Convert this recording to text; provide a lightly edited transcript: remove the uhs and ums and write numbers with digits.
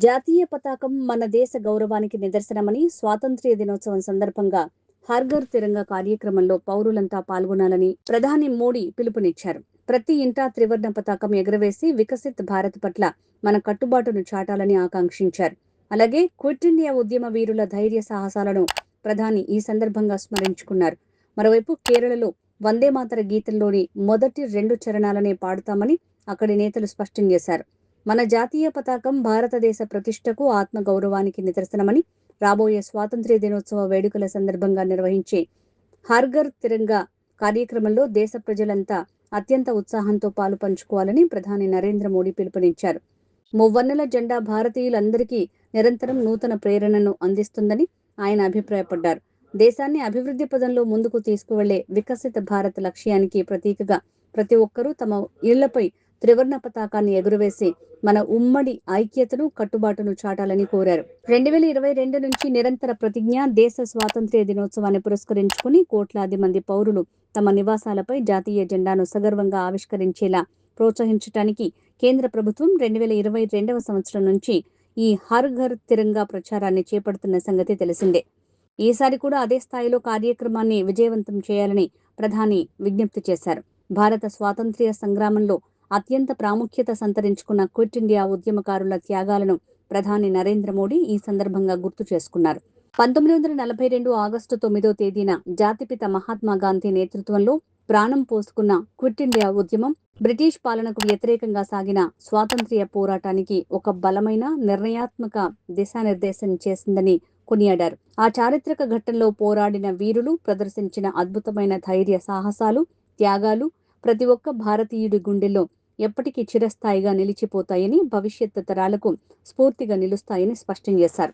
జాతీయ పతాకం మన దేశ గౌరవానికి నిదర్శనమని స్వాతంత్ర్య దినోత్సవం సందర్భంగా హర్ ఘర్ తిరంగా కార్యక్రమంలో పౌరులంతా పాల్గొనాలని ప్రధాని మోడీ పిలుపునిచ్చారు. ప్రతి ఇంటా త్రివర్ణ పతాకం ఎగురవేసి వికసిత్ భారత్ పట్ల మన కట్టుబాటును చాటాలని ఆకాంక్షించారు. అలాగే క్విట్ ఇండియా ఉద్యమ వీరుల ధైర్య సాహసాలను ప్రధాని ఈ సందర్భంగా స్మరించుకున్నారు. మరోవైపు కేరళలో వందే మాతర గీతంలోని మొదటి 2 చరణాలనే పాడుతామని అక్కడి నేతలు స్పష్టం చేశారు. మన జాతీయ పతాకం భారతదేశ ప్రతిష్టకు, ఆత్మ గౌరవానికి నిదర్శనమని రాబోయే స్వాతంత్ర్య దినోత్సవ వేడుకల సందర్భంగా నిర్వహించే హర్ ఘర్ తిరంగా కార్యక్రమంలో దేశ ప్రజలంతా అత్యంత ఉత్సాహంతో పాలు పంచుకోవాలని ప్రధాని నరేంద్ర మోడీ పిలుపునిచ్చారు. మువ్వన్నెల జెండా భారతీయులందరికీ నిరంతరం నూతన ప్రేరణను అందిస్తుందని ఆయన అభిప్రాయపడ్డారు. దేశాన్ని అభివృద్ధి పదంలో ముందుకు తీసుకువెళ్లే వికసిత భారత్ లక్ష్యానికి ప్రతీకగా ప్రతి ఒక్కరూ తమ ఇళ్లపై త్రివర్ణ పతాకాన్ని ఎగురవేసి మన ఉమ్మడి ఐక్యతను, కట్టుబాటును చాటాలని కోరారు. 2022 నుంచి నిరంతర ప్రతిజ్ఞ దేశ స్వాతంత్ర్య దినోత్సవాన్ని పురస్కరించుకుని కోట్లాది మంది పౌరులు తమ నివాసాలపై జాతీయ జెండాను సగర్వంగా ఆవిష్కరించేలా ప్రోత్సహించడానికి కేంద్ర ప్రభుత్వం 2022వ సంవత్సరం నుంచి ఈ హర్ ఘర్ తిరంగా ప్రచారాన్ని చేపడుతున్న సంగతి తెలిసిందే. ఈసారి కూడా అదే స్థాయిలో కార్యక్రమాన్ని విజయవంతం చేయాలని ప్రధాని విజ్ఞప్తి చేశారు. భారత స్వాతంత్ర్య సంగ్రామంలో అత్యంత ప్రాముఖ్యత సంతరించుకున్న క్విట్ ఇండియా ఉద్యమకారుల త్యాగాలను ప్రధాని నరేంద్ర మోడీ ఈ సందర్భంగా గుర్తు చేసుకున్నారు. 1942 ఆగస్టు 9వ తేదీన జాతిపిత మహాత్మా గాంధీ నేతృత్వంలో ప్రాణం పోసుకున్న క్విట్ ఇండియా ఉద్యమం బ్రిటిష్ పాలనకు వ్యతిరేకంగా సాగిన స్వాతంత్ర్య పోరాటానికి ఒక బలమైన, నిర్ణయాత్మక దిశానిర్దేశం చేసిందని కొనియాడారు. ఆ చారిత్రక ఘట్టంలో పోరాడిన వీరులు ప్రదర్శించిన అద్భుతమైన ధైర్య సాహసాలు, త్యాగాలు ప్రతి ఒక్క భారతీయుడి గుండెల్లో ఎప్పటికీ చిరస్థాయిగా నిలిచిపోతాయని, భవిష్యత్ తరాలకు స్ఫూర్తిగా నిలుస్తాయని స్పష్టం చేశారు.